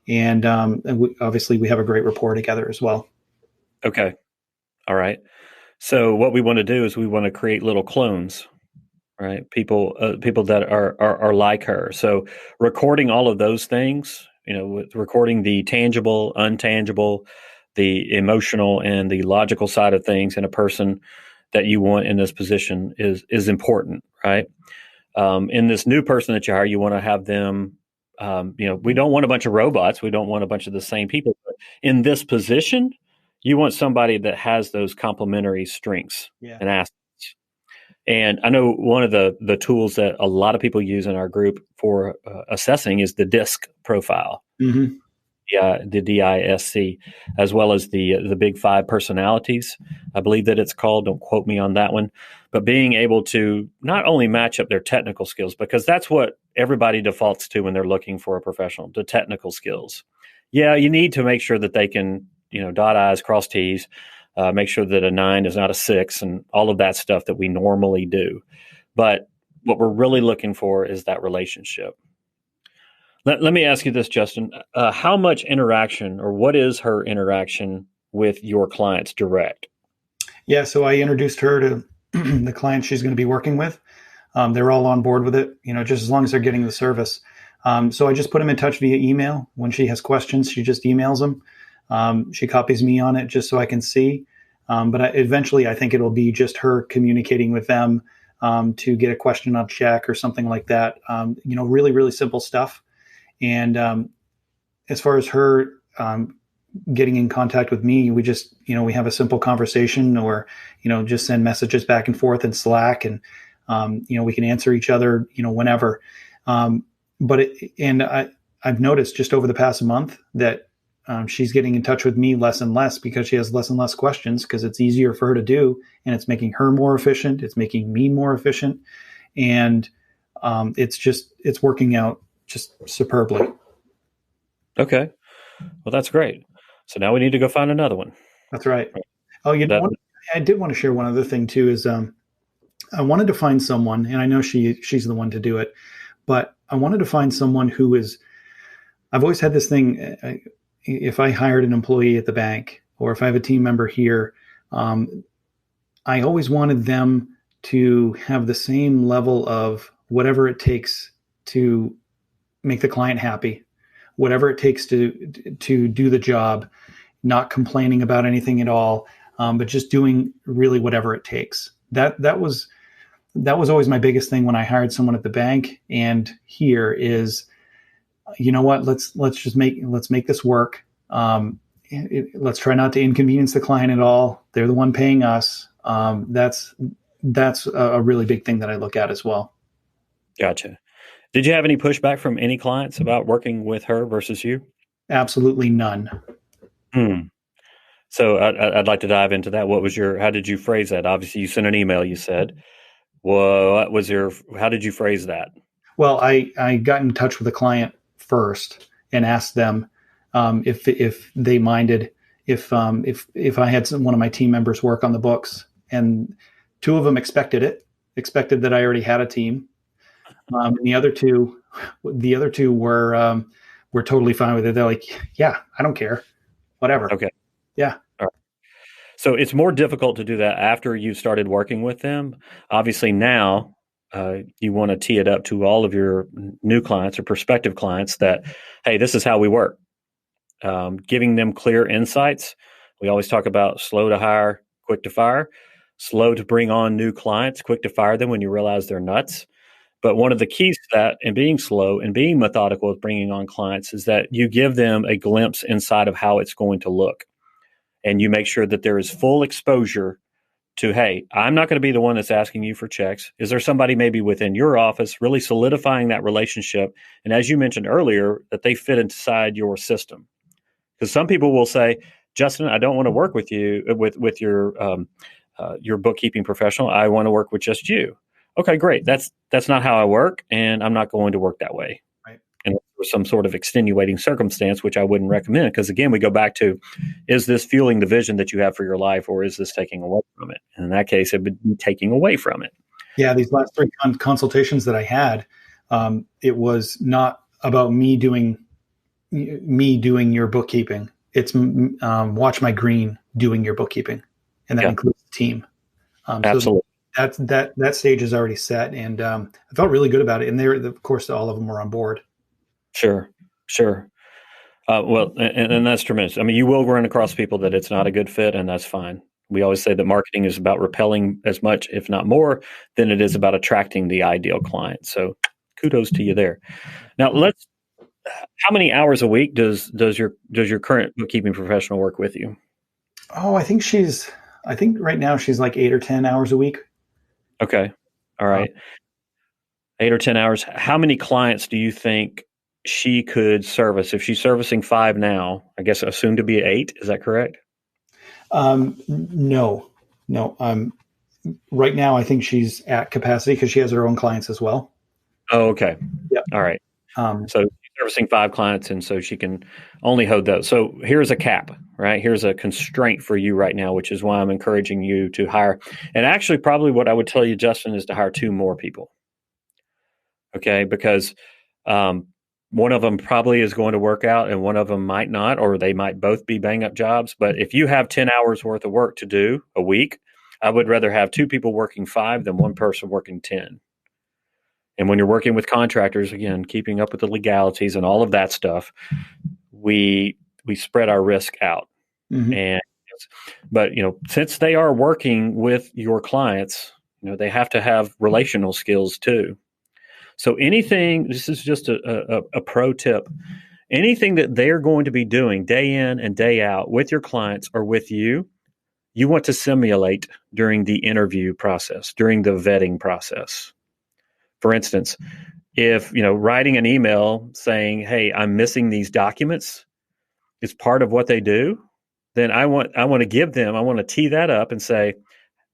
S1: and obviously we have a great rapport together as well.
S3: Okay. All right. So what we want to do is we want to create little clones, right? People that are like her. So recording all of those things, with recording the tangible, untangible, the emotional, and the logical side of things in a person that you want in this position is important, right? In this new person that you hire, you want to have them. We don't want a bunch of robots. We don't want a bunch of the same people. But in this position, you want somebody that has those complementary strengths and assets. And I know one of the tools that a lot of people use in our group for assessing is the DISC profile.
S1: Mm-hmm.
S3: Yeah, the DISC, as well as the Big Five personalities, I believe that it's called. Don't quote me on that one. But being able to not only match up their technical skills, because that's what everybody defaults to when they're looking for a professional, the technical skills. Yeah, you need to make sure that they can, dot I's, cross T's, make sure that a 9 is not a 6, and all of that stuff that we normally do. But what we're really looking for is that relationship. Let me ask you this, Justin. How much interaction, or what is her interaction with your clients direct?
S1: Yeah, so I introduced her to the clients she's going to be working with. They're all on board with it, just as long as they're getting the service. So I just put them in touch via email. When she has questions, she just emails them. She copies me on it just so I can see. But eventually, I think it'll be just her communicating with them to get a question on check or something like that. Really, really simple stuff. And as far as her getting in contact with me, we just, we have a simple conversation, or, just send messages back and forth in Slack, and, we can answer each other, whenever. I've noticed just over the past month that she's getting in touch with me less and less, because she has less and less questions, because it's easier for her to do, and it's making her more efficient. It's making me more efficient. And it's working out just superbly.
S3: Okay. Well, that's great. So now we need to go find another one.
S1: That's right. Oh, I did want to share one other thing too, is I wanted to find someone, and I know she's the one to do it, but I wanted to find someone who is, I've always had this thing, if I hired an employee at the bank, or if I have a team member here, I always wanted them to have the same level of whatever it takes to make the client happy, whatever it takes to do the job, not complaining about anything at all, but just doing really whatever it takes. That was always my biggest thing when I hired someone at the bank, and here is, what, let's make this work. Let's try not to inconvenience the client at all. They're the one paying us. That's a really big thing that I look at as well.
S3: Gotcha. Did you have any pushback from any clients about working with her versus you?
S1: Absolutely none.
S3: So I'd like to dive into that. How did you phrase that? Obviously, you sent an email, you said. Well, how did you phrase that?
S1: Well, I got in touch with the client first and asked them if they minded if I had one of my team members work on the books, and two of them expected that I already had a team. And the other two were totally fine with it. They're like, yeah, I don't care, whatever.
S3: Okay.
S1: Yeah.
S3: All right. So it's more difficult to do that after you started working with them. Obviously now you want to tee it up to all of your new clients or prospective clients that, hey, this is how we work. Giving them clear insights. We always talk about slow to hire, quick to fire. slow to bring on new clients, quick to fire them when you realize they're nuts. But one of the keys to that and being slow and being methodical with bringing on clients is that you give them a glimpse inside of how it's going to look. And you make sure that there is full exposure to, hey, I'm not going to be the one that's asking you for checks. Is there somebody maybe within your office really solidifying that relationship? And as you mentioned earlier, that they fit inside your system. Because some people will say, Justin, I don't want to work with you with your bookkeeping professional. I want to work with just you. Okay, great. That's not how I work, and I'm not going to work that way.
S1: Right.
S3: And for some sort of extenuating circumstance, which I wouldn't recommend, because again, we go back to, is this fueling the vision that you have for your life, or is this taking away from it? And in that case, it would be taking away from it.
S1: Yeah, these last three consultations that I had, it was not about me doing your bookkeeping. It's watch my green doing your bookkeeping, and that includes the team.
S3: Absolutely.
S1: So that stage is already set, and I felt really good about it. And of course, all of them were on board.
S3: Sure. Well, and that's tremendous. I mean, you will run across people that it's not a good fit, and that's fine. We always say that marketing is about repelling as much, if not more, than it is about attracting the ideal client. So kudos to you there. Now, how many hours a week does your current bookkeeping professional work with you?
S1: Oh, I think right now she's like 8 or 10 hours a week.
S3: Okay. All right. 8 or 10 hours. How many clients do you think she could service? If she's servicing 5 now, I guess assumed to be 8. Is that correct?
S1: No. Right now, I think she's at capacity because she has her own clients as well.
S3: Oh, okay.
S1: Yeah.
S3: All right. So she's servicing 5 clients, and so she can only hold those. So here's a cap, right? Here's a constraint for you right now, which is why I'm encouraging you to hire. And actually, probably what I would tell you, Justin, is to hire 2 more people. Okay, because one of them probably is going to work out, and one of them might not, or they might both be bang up jobs. But if you have 10 hours worth of work to do a week, I would rather have 2 people working 5 than one person working 10. And when you're working with contractors, again, keeping up with the legalities and all of that stuff, we spread our risk out. Mm-hmm. But since they are working with your clients, they have to have relational skills too. So anything, this is just a pro tip, anything that they're going to be doing day in and day out with your clients or with you, you want to simulate during the interview process, during the vetting process. For instance, if, writing an email saying, hey, I'm missing these documents is part of what they do, then I want to tee that up and say,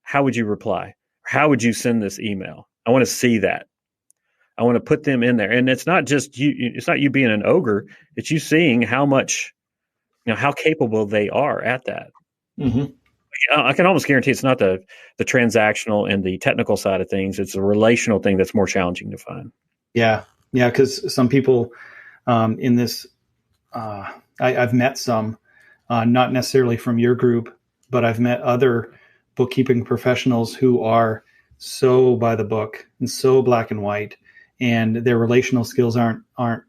S3: how would you reply? How would you send this email? I want to see that. I want to put them in there. And it's not just you, it's not you being an ogre, it's you seeing how much, how capable they are at that. Mm-hmm. I can almost guarantee it's not the transactional and the technical side of things. It's a relational thing that's more challenging to find.
S1: Yeah. Because some people in this, I've met some, not necessarily from your group, but I've met other bookkeeping professionals who are so by the book and so black and white, and their relational skills aren't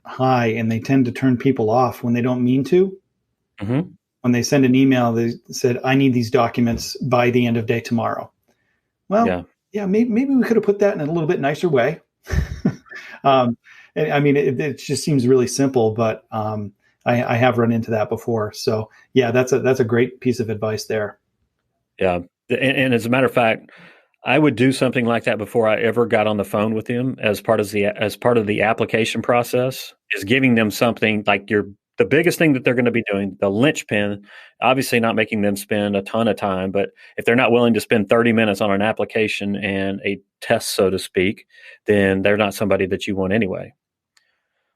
S1: high, and they tend to turn people off when they don't mean to. Mm-hmm. When they send an email, they said, I need these documents by the end of day tomorrow. Well, yeah, maybe we could have put that in a little bit nicer way. I mean, it just seems really simple, but I have run into that before. So yeah, that's a great piece of advice there.
S3: Yeah. And as a matter of fact, I would do something like that before I ever got on the phone with them as part of the application process, is giving them something like the biggest thing that they're going to be doing, the linchpin, obviously not making them spend a ton of time, but if they're not willing to spend 30 minutes on an application and a test, so to speak, then they're not somebody that you want anyway.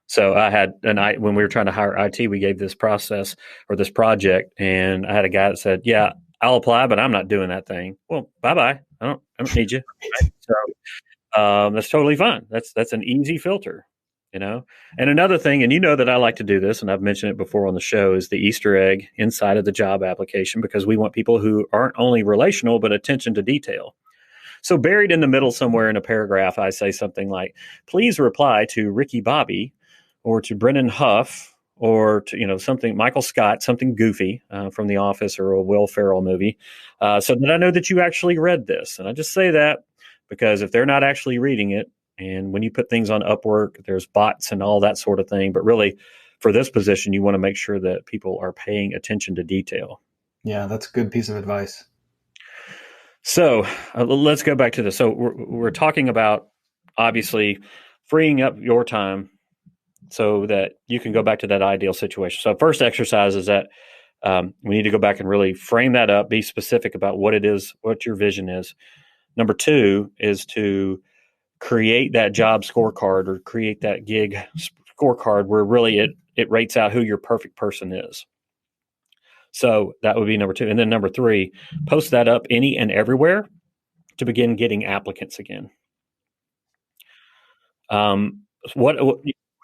S3: So when we were trying to hire IT, we gave this process or this project, and I had a guy that said, yeah, I'll apply, but I'm not doing that thing. Well, bye-bye. I don't need you. Right? So that's totally fine. That's an easy filter. And another thing, and that I like to do this, and I've mentioned it before on the show, is the Easter egg inside of the job application, because we want people who aren't only relational, but attention to detail. So buried in the middle somewhere in a paragraph, I say something like, please reply to Ricky Bobby or to Brennan Huff or to, something Michael Scott, something goofy from The Office or a Will Ferrell movie, so that I know that you actually read this. And I just say that because if they're not actually reading it, and when you put things on Upwork, there's bots and all that sort of thing. But really, for this position, you want to make sure that people are paying attention to detail.
S1: Yeah, that's a good piece of advice.
S3: So let's go back to this. So we're talking about obviously freeing up your time so that you can go back to that ideal situation. So first exercise is that we need to go back and really frame that up, be specific about what it is, what your vision is. Number two is to create that job scorecard or create that gig scorecard where really it rates out who your perfect person is. So that would be number two. And then number three, post that up any and everywhere to begin getting applicants again.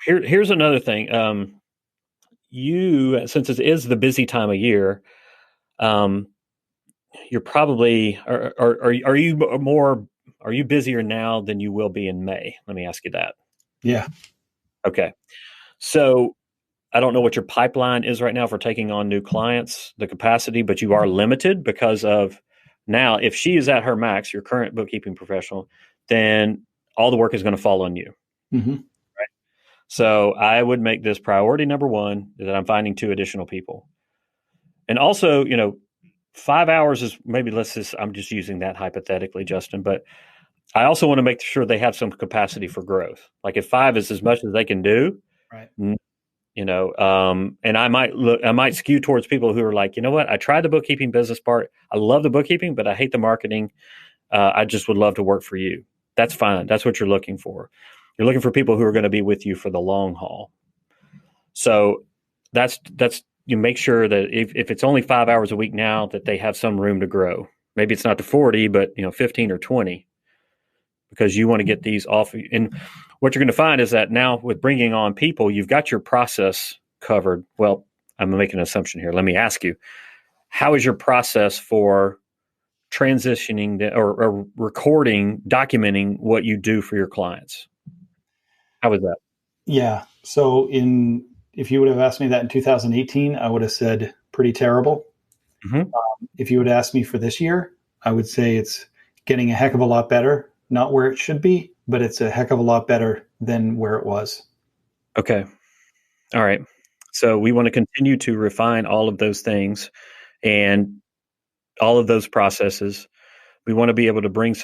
S3: Here's another thing. You, since it is the busy time of year, you're probably are you busier now than you will be in May? Let me ask you that.
S1: Yeah.
S3: Okay. So I don't know what your pipeline is right now for taking on new clients, the capacity, but you are limited because of now, if she is at her max, your current bookkeeping professional, then all the work is going to fall on you.
S1: Mm-hmm.
S3: Right? So I would make this priority number one, that I'm finding 2 additional people. And also, 5 hours is maybe I'm just using that hypothetically, Justin, but I also want to make sure they have some capacity for growth. Like if 5 is as much as they can do,
S1: right.
S3: And I might skew towards people who are like, you know what, I tried the bookkeeping business part. I love the bookkeeping, but I hate the marketing. I just would love to work for you. That's fine. That's what you're looking for. You're looking for people who are going to be with you for the long haul. So that's you make sure that if it's only 5 hours a week now, that they have some room to grow. Maybe it's not the 40, but 15 or 20, because you want to get these off. And what you're going to find is that now with bringing on people, you've got your process covered. Well, I'm making an assumption here. Let me ask you, how is your process for transitioning or recording, documenting what you do for your clients? How is that?
S1: Yeah. So if you would have asked me that in 2018, I would have said pretty terrible.
S3: Mm-hmm.
S1: If you would ask me for this year, I would say it's getting a heck of a lot better. Not where it should be, but it's a heck of a lot better than where it was.
S3: Okay. All right. So we want to continue to refine all of those things and all of those processes. We want to be able to bring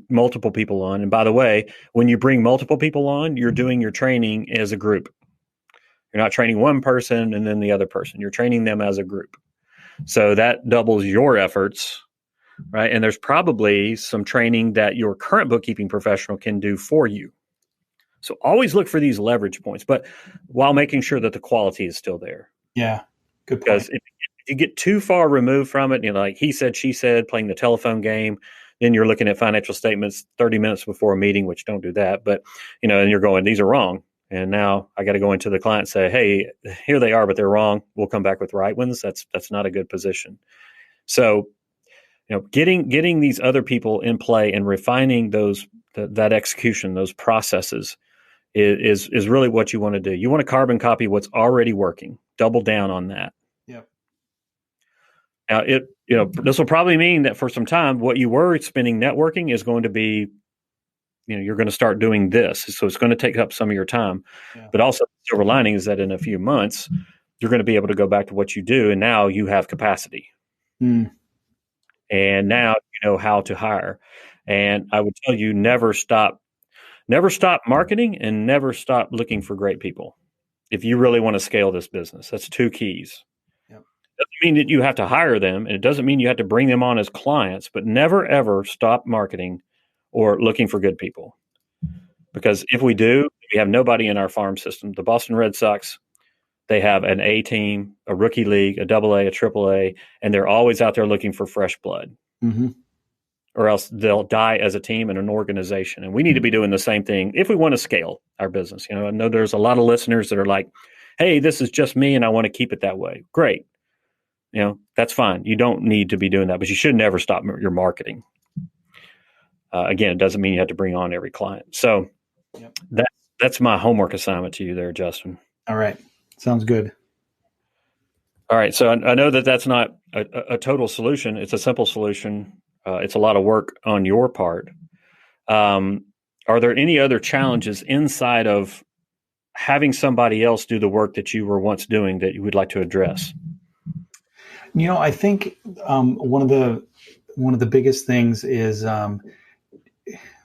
S3: multiple people on. And by the way, when you bring multiple people on, you're doing your training as a group. You're not training one person and then the other person. You're training them as a group. So that doubles your efforts, right? And there's probably some training that your current bookkeeping professional can do for you. So always look for these leverage points, but while making sure that the quality is still there.
S1: Yeah, good point.
S3: Because if you get too far removed from it, like he said, she said, playing the telephone game, then you're looking at financial statements 30 minutes before a meeting, which don't do that. But, and you're going, these are wrong. And now I got to go into the client and say, hey, here they are, but they're wrong. We'll come back with right ones. That's not a good position. So, getting these other people in play and refining that execution, those processes is really what you want to do. You want to carbon copy what's already working. Double down on that.
S1: Yep.
S3: Now this will probably mean that for some time, what you were spending networking is going to be, you're going to start doing this. So it's going to take up some of your time. Yeah. But also the silver lining is that in a few months, you're going to be able to go back to what you do. And now you have capacity.
S1: Mm.
S3: And now you know how to hire. And I would tell you, never stop marketing and never stop looking for great people. If you really want to scale this business, that's 2 keys. Yep. It doesn't mean that you have to hire them, and it doesn't mean you have to bring them on as clients, but never, ever stop marketing or looking for good people. Because if we do, we have nobody in our farm system. The Boston Red Sox, they have an A team, a rookie league, a AA, a AAA, and they're always out there looking for fresh blood.
S1: Mm-hmm.
S3: Or else they'll die as a team and an organization. And we need to be doing the same thing if we want to scale our business. I know there's a lot of listeners that are like, hey, this is just me and I want to keep it that way. Great. That's fine. You don't need to be doing that, but you should never stop your marketing. Again, it doesn't mean you have to bring on every client. So yep. That's my homework assignment to you there, Justin.
S1: All right. Sounds good.
S3: All right. So I know that that's not a total solution. It's a simple solution. It's a lot of work on your part. Are there any other challenges inside of having somebody else do the work that you were once doing that you would like to address?
S1: I think one of the biggest things is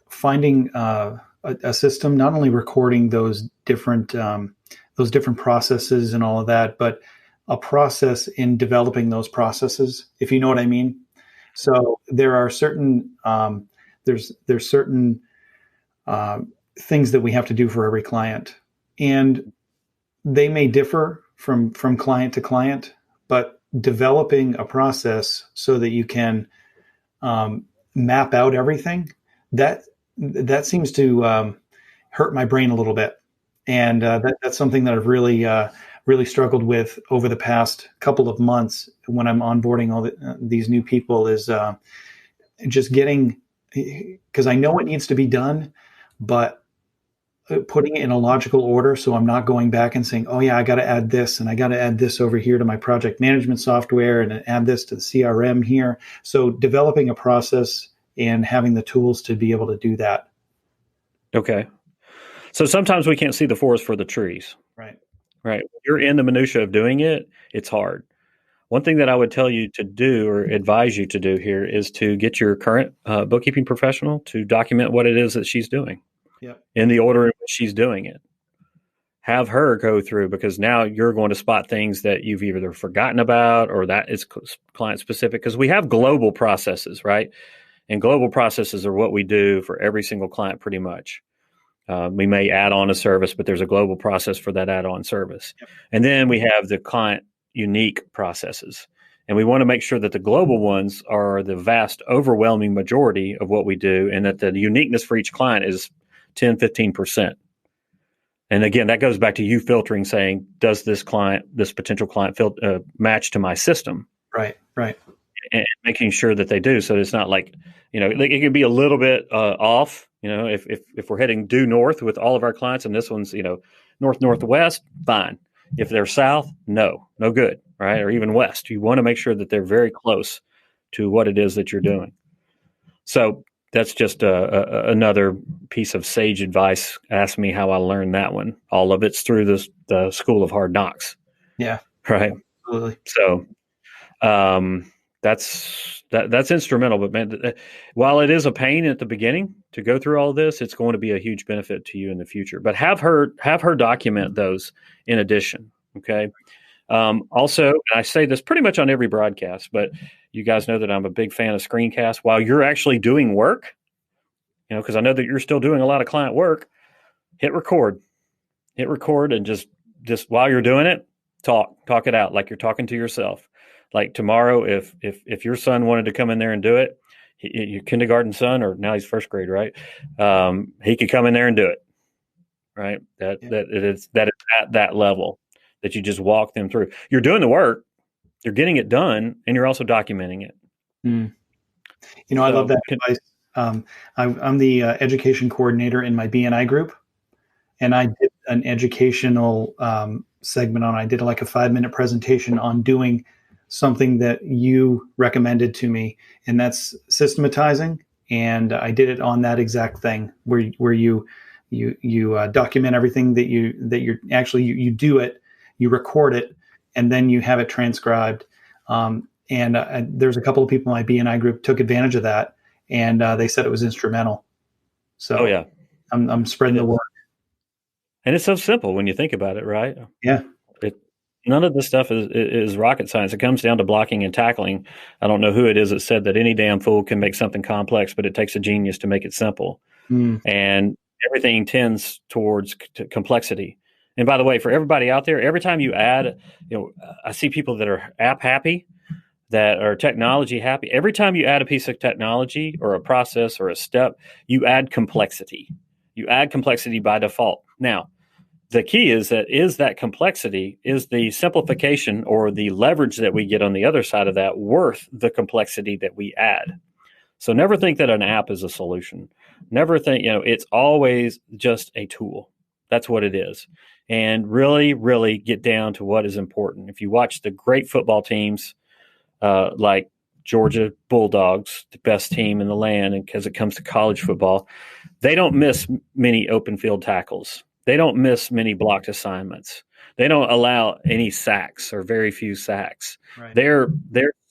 S1: finding a system, not only recording those different processes and all of that, but a process in developing those processes, if you know what I mean. So there are certain there's certain things that we have to do for every client, and they may differ from client to client, but developing a process so that you can map out everything, that seems to hurt my brain a little bit, and that's something that I've really struggled with over the past couple of months when I'm onboarding all these new people, is just getting, because I know it needs to be done, but putting it in a logical order, so I'm not going back and saying, oh yeah, I got to add this, and I got to add this over here to my project management software, and add this to the CRM here. So developing a process and having the tools to be able to do that.
S3: Okay. So sometimes we can't see the forest for the trees.
S1: Right.
S3: Right. When you're in the minutia of doing it, it's hard. One thing that I would tell you to do or advise you to do here is to get your current bookkeeping professional to document what it is that she's doing.
S1: Yep.
S3: In the order in which she's doing it. Have her go through, because now you're going to spot things that you've either forgotten about or that is client specific, because we have global processes, right? And global processes are what we do for every single client pretty much. We may add on a service, but there's a global process for that add-on service. Yep. And then we have the client unique processes. And we want to make sure that the global ones are the vast, overwhelming majority of what we do, and that the uniqueness for each client is 10, 15%. And again, that goes back to you filtering, saying, does this potential client match to my system?
S1: Right.
S3: And making sure that they do. So it's not like, it could be a little bit off. If we're heading due north with all of our clients and this one's, northwest, fine. If they're south, no good, right? Or even west. You want to make sure that they're very close to what it is that you're doing. So that's just another piece of sage advice. Ask me how I learned that one. All of it's through the School of Hard Knocks.
S1: Yeah.
S3: Right.
S1: Absolutely.
S3: So that's instrumental. But man, while it is a pain at the beginning to go through all this, it's going to be a huge benefit to you in the future. But have her document those in addition. Okay. Also, and I say this pretty much on every broadcast, but you guys know that I'm a big fan of screencasts. While you're actually doing work, because I know that you're still doing a lot of client work, hit record, and just while you're doing it, talk it out like you're talking to yourself. Like tomorrow, if your son wanted to come in there and do it, your kindergarten son, or now he's first grade, right? He could come in there and do it, right? That is at that level that you just walk them through. You're doing the work, you're getting it done, and you're also documenting it.
S1: I love that advice. I'm the education coordinator in my BNI group, and I did an educational segment on. I did like a 5-minute presentation on doing something that you recommended to me, and that's systematizing. And I did it on that exact thing where you document everything that you're actually you do it, you record it, and then you have it transcribed. And there's a couple of people in my BNI group took advantage of that, and they said it was instrumental. So
S3: yeah,
S1: I'm spreading the word.
S3: And it's so simple when you think about it, right?
S1: Yeah.
S3: None of this stuff is rocket science. It comes down to blocking and tackling. I don't know who it is that said that any damn fool can make something complex, but it takes a genius to make it simple. And everything tends towards complexity. And by the way, for everybody out there, every time you add, I see people that are app happy, that are technology happy. Every time you add a piece of technology or a process or a step, you add complexity. You add complexity by default. Now, the key is that complexity, is the simplification or the leverage that we get on the other side of that worth the complexity that we add? So never think that an app is a solution. Never think, it's always just a tool. That's what it is. And really, really get down to what is important. If you watch the great football teams, like Georgia Bulldogs, the best team in the land, and because it comes to college football, they don't miss many open field tackles. They don't miss many blocked assignments. They don't allow any sacks or very few sacks.
S1: Right.
S3: They're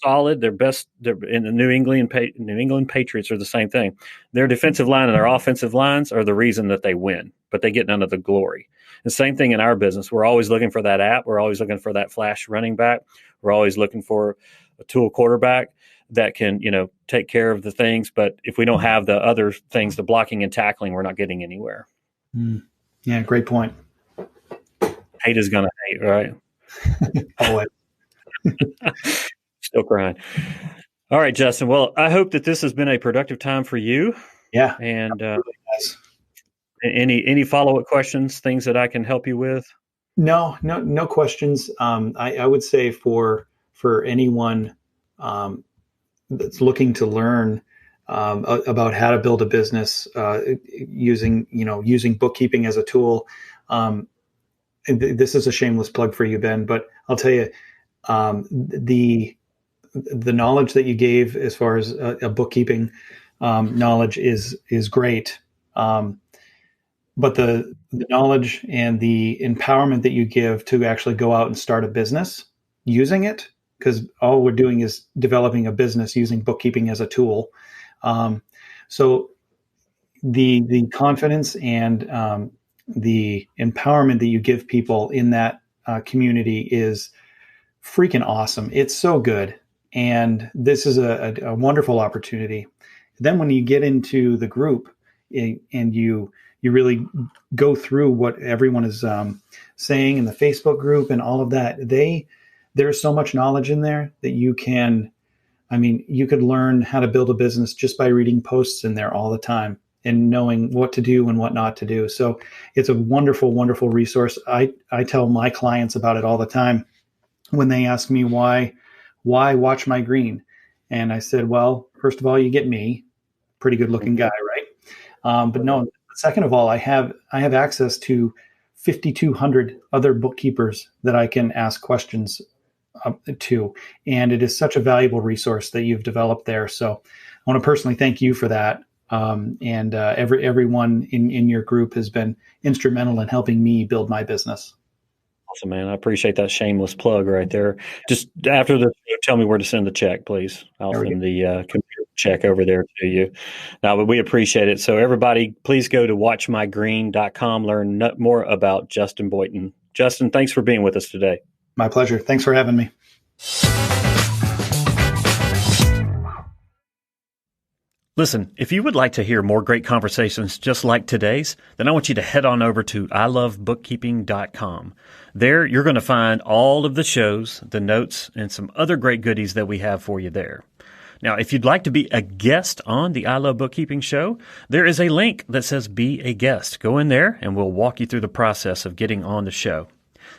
S3: solid. They're best. They're in the New England Patriots are the same thing. Their defensive line and their offensive lines are the reason that they win, but they get none of the glory. The same thing in our business. We're always looking for that app. We're always looking for that flash running back. We're always looking for a tool quarterback that can, take care of the things. But if we don't have the other things, the blocking and tackling, we're not getting anywhere.
S1: Yeah, great point.
S3: Hate is going to hate, right?
S1: Always.
S3: Still crying. All right, Justin. Well, I hope that this has been a productive time for you.
S1: Yeah.
S3: And any follow-up questions, things that I can help you with?
S1: No questions. I would say for anyone that's looking to learn about how to build a business using bookkeeping as a tool. This is a shameless plug for you, Ben, but I'll tell you, the knowledge that you gave as far as a bookkeeping knowledge is great. But the knowledge and the empowerment that you give to actually go out and start a business using it, because all we're doing is developing a business using bookkeeping as a tool. So the confidence and the empowerment that you give people in that community is freaking awesome. It's so good. And this is a wonderful opportunity. Then when you get into the group and you really go through what everyone is saying in the Facebook group and all of that, there's so much knowledge in there that you could learn how to build a business just by reading posts in there all the time and knowing what to do and what not to do. So it's a wonderful, wonderful resource. I tell my clients about it all the time when they ask me why watch my green. And I said, well, first of all, you get me, pretty good looking guy, right? But no, second of all, I have access to 5,200 other bookkeepers that I can ask questions to. And it is such a valuable resource that you've developed there. So I want to personally thank you for that. And everyone in your group has been instrumental in helping me build my business.
S3: Awesome, man. I appreciate that shameless plug right there. Just after the show, tell me where to send the check, please. I'll send the computer check over there to you. Now, but we appreciate it. So everybody, please go to watchmygreen.com, learn more about Justin Boynton. Justin, thanks for being with us today.
S1: My pleasure. Thanks for having me.
S3: Listen, if you would like to hear more great conversations just like today's, then I want you to head on over to ilovebookkeeping.com. There, you're going to find all of the shows, the notes, and some other great goodies that we have for you there. Now, if you'd like to be a guest on the I Love Bookkeeping show, there is a link that says Be a Guest. Go in there and we'll walk you through the process of getting on the show.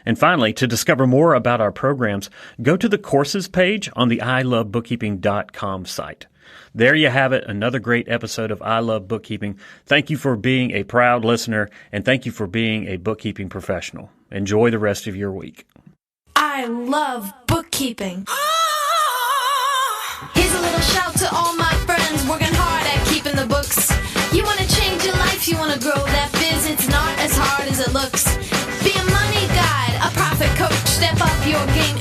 S3: And finally, to discover more about our programs, go to the courses page on the ilovebookkeeping.com site. There you have it, another great episode of I Love Bookkeeping. Thank you for being a proud listener, and thank you for being a bookkeeping professional. Enjoy the rest of your week.
S2: I love bookkeeping. Here's a little shout to all my friends working hard at keeping the books. You want to change your life, you want to grow that biz, it's not as hard as it looks. Be a money guide, a profit coach, step up your game